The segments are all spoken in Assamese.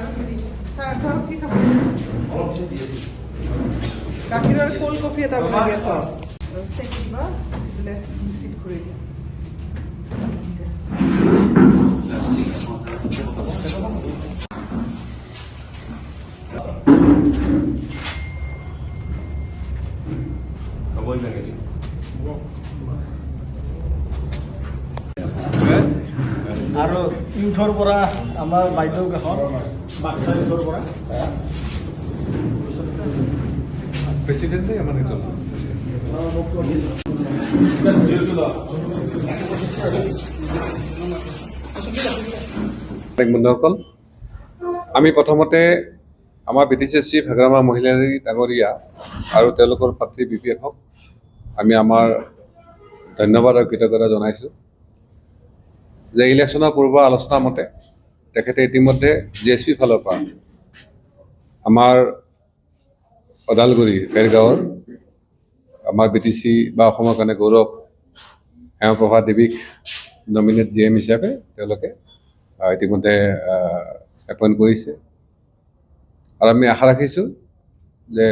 আৰু চাহ কি খাব গাখীৰৰ কোল্ড কফি এটা বনাই দিয়া চাহ আৰু চেকিবা দিলে মিক্সিত ঘূৰি দিয়া আৰু ইউথৰ পৰা আমাৰ বাইদেউ এখন বাক্সা ইউথৰ পৰা প্ৰেচিডেণ্টে আমাৰ বন্ধুসকল, আমি প্ৰথমতে আমাৰ BTC চিফ হাগ্ৰামা মহিলাৰী ডাঙৰীয়া আৰু তেওঁলোকৰ পাত্ৰী BPFক আমি আমাৰ ধন্যবাদ আৰু কৃতজ্ঞতা জনাইছোঁ যে ইলেকশ্যনৰ পূৰ্ব আলোচনা মতে তেখেতে ইতিমধ্যে GSP ফালৰ পৰা আমাৰ ওদালগুৰি ভেৰগাঁৱৰ আমাৰ BTC বা অসমৰ কাৰণে গৌৰৱ হেমপ্ৰভা দেৱীক নমিনেট GM হিচাপে তেওঁলোকে ইতিমধ্যে এপইণ্ট কৰিছে আৰু আমি আশা ৰাখিছোঁ যে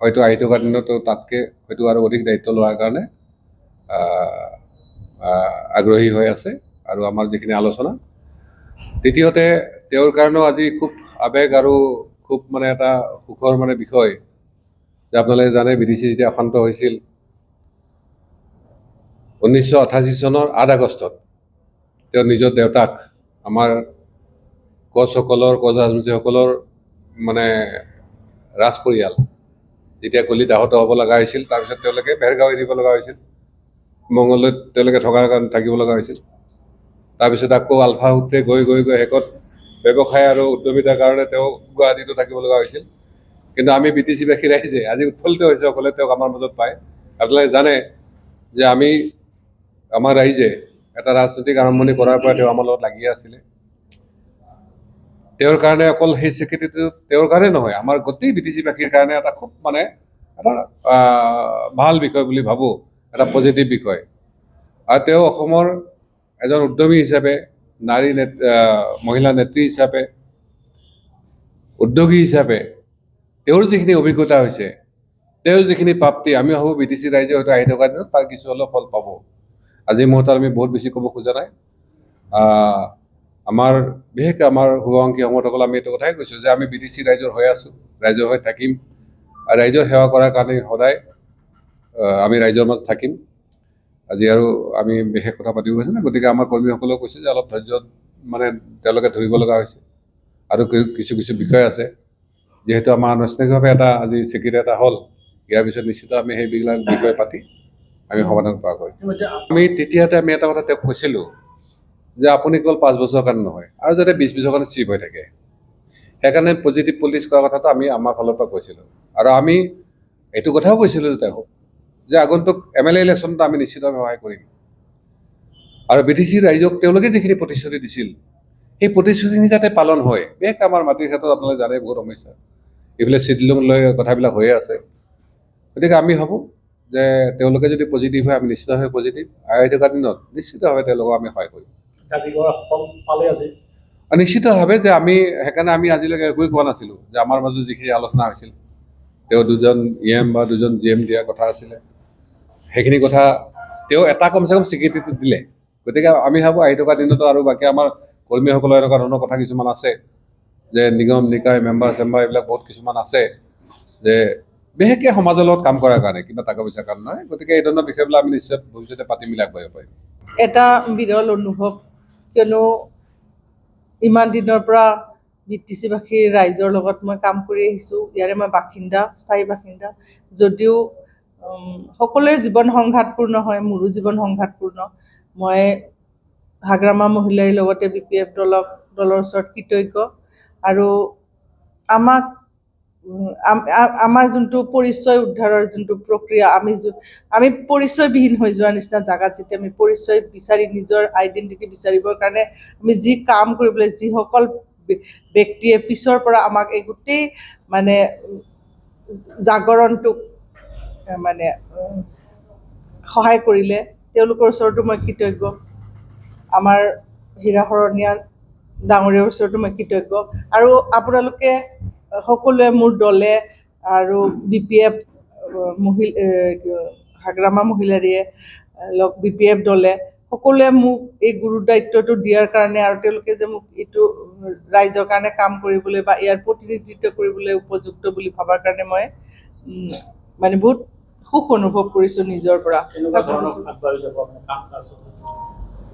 হয়তো আহি থকা দিনতো তাতকৈ হয়তো আৰু অধিক দায়িত্ব লোৱাৰ কাৰণে আগ্ৰহী হৈ আছে আৰু আমাৰ যিখিনি আলোচনা দ্বিতীয়তে তেওঁৰ কাৰণেও আজি খুব আৱেগ আৰু খুব মানে এটা সুখৰ মানে বিষয় যে আপোনালোকে জানে BTC যেতিয়া অশান্ত হৈছিল 1988 চনৰ 8 আগষ্টত তেওঁৰ নিজৰ দেউতাক আমাৰ কোচসকলৰ কোচ ৰাজবংশীসকলৰ মানে ৰাজ পৰিয়াল যেতিয়া গলিত আহত হ'ব লগা হৈছিল তাৰপিছত তেওঁলোকে ভেৰগাঁও এৰিব লগা হৈছিল মংগলদৈত তেওঁলোকে থকাৰ কাৰণে থাকিব লগা হৈছিল তাৰপিছত আকৌ আলফা সূত্ৰে গৈ গৈ গৈ শেষত ব্যৱসায় আৰু উদ্যমিতাৰ কাৰণে তেওঁ গুৱাহাটীতো থাকিব লগা হৈছিল কিন্তু আমি BTC-বাসী ৰাইজে আজি উৎফুল্লিত হৈছে সকলোৱে তেওঁক আমাৰ মাজত পায় আপোনালোকে জানে যে আমি আমাৰ ৰাইজে এটা ৰাজনৈতিক আৰম্ভণি কৰাৰ পৰা তেওঁ আমাৰ লগত লাগি আছিলে তেওঁৰ কাৰণে অকল সেই স্বীকৃতিটো তেওঁৰ কাৰণে নহয় আমাৰ গোটেই BTC-বাসীৰ কাৰণে এটা খুব মানে এটা ভাল বিষয় বুলি ভাবোঁ এটা পজিটিভ বিষয় আৰু তেওঁ অসমৰ এজন উদ্যমী হিচাপে নাৰী মহিলা নেত্ৰী হিচাপে উদ্যোগী হিচাপে তেওঁৰ যিখিনি অভিজ্ঞতা হৈছে তেওঁৰ যিখিনি প্ৰাপ্তি আমি ভাবোঁ BTC ৰাইজে হয়তো আহি থকা দিনত তাৰ কিছু অলপ ফল পাব আজি মুহূৰ্তত আমি বহুত বেছি ক'ব খোজা নাই আমাৰ বিশেষকৈ আমাৰ শুভাকাংক্ষী সমৰ্থকসকল আমি এইটো কথাই কৈছোঁ যে আমি BTC ৰাইজৰ হৈ আছোঁ ৰাইজৰ হৈ থাকিম আৰু ৰাইজৰ সেৱা কৰাৰ কাৰণে সদায় আমি ৰাইজৰ মাজত থাকিম আজি আৰু আমি বিশেষ কথা পাতিব হৈছে না গতিকে আমাৰ কৰ্মীসকলেও কৈছে যে অলপ ধৈৰ্য মানে তেওঁলোকে ধৰিব লগা হৈছে আৰু কিছু কিছু বিষয় আছে যিহেতু আমাৰ আনুষ্ঠানিকভাৱে এটা আজি স্বীকৃতি এটা হ'ল ইয়াৰ পিছত নিশ্চিত আমি সেইবিলাক বিষয়ে পাতি আমি সমাধান কৰা কৰিম আমি তেতিয়াতে আমি এটা কথা তেওঁক কৈছিলোঁ যে আপুনি কেৱল 5 বছৰৰ কাৰণে নহয় আৰু যাতে 20 বছৰৰ কাৰণে চিফ হৈ থাকে সেইকাৰণে পজিটিভ পলিটিক্স কৰাৰ কথাটো আমি আমাৰ ফালৰ পৰা কৈছিলোঁ আৰু আমি এইটো কথাও কৈছিলোঁ যে তেওঁক যে আগন্তুক MLA ইলেকশ্যনটো আমি নিশ্চিতভাৱে সহায় কৰিম আৰু BTC ৰাইজক তেওঁলোকে যিখিনি প্ৰতিশ্ৰুতি দিছিল সেই প্ৰতিশ্ৰুতিখিনি যাতে পালন হয় বিশেষকৈ আমাৰ মাটিৰ ক্ষেত্ৰত আপোনালোকে জানে বহুত সমস্যা এইফালে চিডলুম লৈ কথাবিলাক হৈয়ে আছে গতিকে আমি ভাবোঁ যে তেওঁলোকে যদি পজিটিভ হয় আমি নিশ্চিতভাৱে পজিটিভ আহি থকা দিনত নিশ্চিতভাৱে তেওঁলোকক আমি সহায় কৰিম নিশ্চিতভাৱে যে আমি সেইকাৰণে আমি আজিলৈকে একোৱেই কোৱা নাছিলোঁ যে আমাৰ মাজত যিখিনি আলোচনা হৈছিল তেওঁ 2জন EM বা 2জন GM দিয়াৰ কথা আছিলে সেইখিনি কথা তেওঁ এটা কমচে কম স্বীকৃতিটো দিলে গতিকে আমি ভাবোঁ আহি থকা দিনতো আৰু বাকী আমাৰ কৰ্মীসকলৰ এনেকুৱা ধৰণৰ কথা কিছুমান আছে যে নিগম নিকায় মেম্বাৰ চেম্বাৰ এইবিলাক বহুত কিছুমান আছে যে বিশেষকৈ সমাজৰ লগত কাম কৰাৰ কাৰণে কিবা টকা পইচাৰ কাৰণে নহয় গতিকে এই ধৰণৰ বিষয়বিলাক আমি নিশ্চয় ভৱিষ্যতে পাতি মিলাই আগবাঢ়িব পাৰিম এটা বিৰল অনুভৱ কিয়নো ইমান দিনৰ পৰা BTC-বাসীৰ ৰাইজৰ লগত মই কাম কৰি আহিছোঁ ইয়াৰে মই বাসিন্দা স্থায়ী বাসিন্দা যদিও সকলোৰে জীৱন সংঘাতপূৰ্ণ হয় মোৰো জীৱন সংঘাতপূৰ্ণ মই হাগ্ৰামা মহিলাৰীৰ লগতে BPF দলৰ ওচৰত কৃতজ্ঞ আৰু আমাৰ যোনটো পৰিচয় উদ্ধাৰৰ যোনটো প্ৰক্ৰিয়া আমি পৰিচয়বিহীন হৈ যোৱাৰ নিচিনা জাগাত যেতিয়া আমি পৰিচয় বিচাৰি নিজৰ আইডেণ্টিটি বিচাৰিবৰ কাৰণে আমি যি কাম কৰিবলৈ যিসকল ব্যক্তিয়ে পিছৰ পৰা আমাক এই গোটেই মানে জাগৰণটোক মানে সহায় কৰিলে তেওঁলোকৰ ওচৰতো মই কৃতজ্ঞ আমাৰ হীৰাশৰণীয়া ডাঙৰীয়াৰ ওচৰতো মই কৃতজ্ঞ আৰু আপোনালোকে সকলোৱে মোৰ দলে আৰু BPF হাগ্ৰামা মহিলাৰীয়ে BPF দলে সকলোৱে মোক এই গুৰু দায়িত্বটো দিয়াৰ কাৰণে আৰু তেওঁলোকে যে মোক এইটো ৰাইজৰ কাৰণে কাম কৰিবলৈ বা ইয়াৰ প্ৰতিনিধিত্ব কৰিবলৈ উপযুক্ত বুলি ভাবাৰ কাৰণে মই মানে বহুত সুখ অনুভৱ কৰিছোঁ নিজৰ পৰা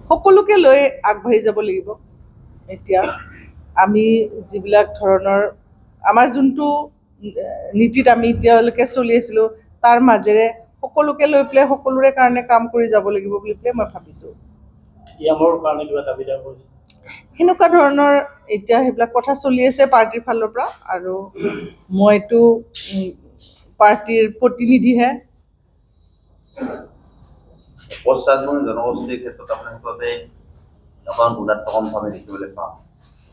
সকলোকে লৈ আগবাঢ়ি যাব লাগিব এতিয়া আমি যিবিলাক ধৰণৰ আমাৰ যোনটো নীতিত আমি এতিয়ালৈকে চলি আছিলোঁ তাৰ মাজেৰে সকলোকে লৈ পেলাই সকলোৰে কাৰণে কাম কৰি যাব লাগিব বুলি পেলাই মই ভাবিছোঁ সেনেকুৱা ধৰণৰ এতিয়া সেইবিলাক কথা চলি আছে পাৰ্টীৰ ফালৰ পৰা আৰু মইতো পাৰ্টীৰ প্ৰতিনিধিহে পশ্চাদমূল জনগোষ্ঠীৰ ক্ষেত্ৰত আপোনাৰ ক্ষেত্ৰতে অকণ গুণাত্মক আমি দেখিবলৈ পাওঁ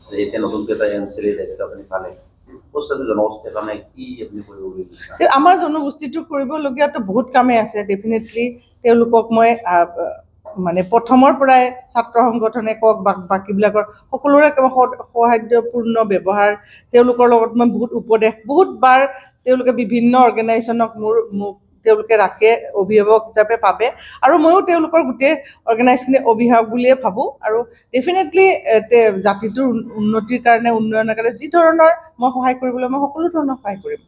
যে এতিয়া নতুনকৈ এটা MCLA দায়িত্ব আপুনি পালে পশ্চাদমূল জনগোষ্ঠীৰ কাৰণে কি আপুনি কৰিব বুলি বিচাৰে? আমাৰ জনগোষ্ঠীটো কৰিবলগীয়াতো বহুত কামেই আছে ডেফিনেটলি তেওঁলোকক মই মানে প্ৰথমৰ পৰাই ছাত্ৰ সংগঠনে কওক বা বাকীবিলাকৰ সকলোৰে সৌহাৰ্দ্যপূৰ্ণ ব্যৱহাৰ তেওঁলোকৰ লগত মই বহুত উপদেশ বহুতবাৰ তেওঁলোকে বিভিন্ন অৰ্গেনাইজেশ্যনক মোক তেওঁলোকে ৰাখে অভিভাৱক হিচাপে ভাবে আৰু ময়ো তেওঁলোকৰ গোটেই অৰ্গেনাইজখিনি অভিভাৱক বুলিয়ে ভাবোঁ আৰু ডেফিনেটলি জাতিটোৰ উন্নতিৰ কাৰণে উন্নয়নৰ কাৰণে যি ধৰণৰ মই সহায় কৰিবলৈ মই সকলো ধৰণৰ সহায় কৰিম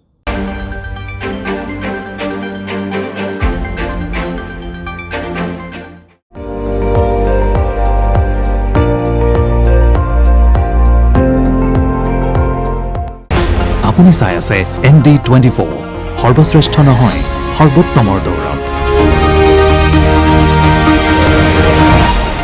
আপুনি চাই আছে ND24 সৰ্বশ্ৰেষ্ঠ নহয় সৰ্বোত্তমৰ দৌৰ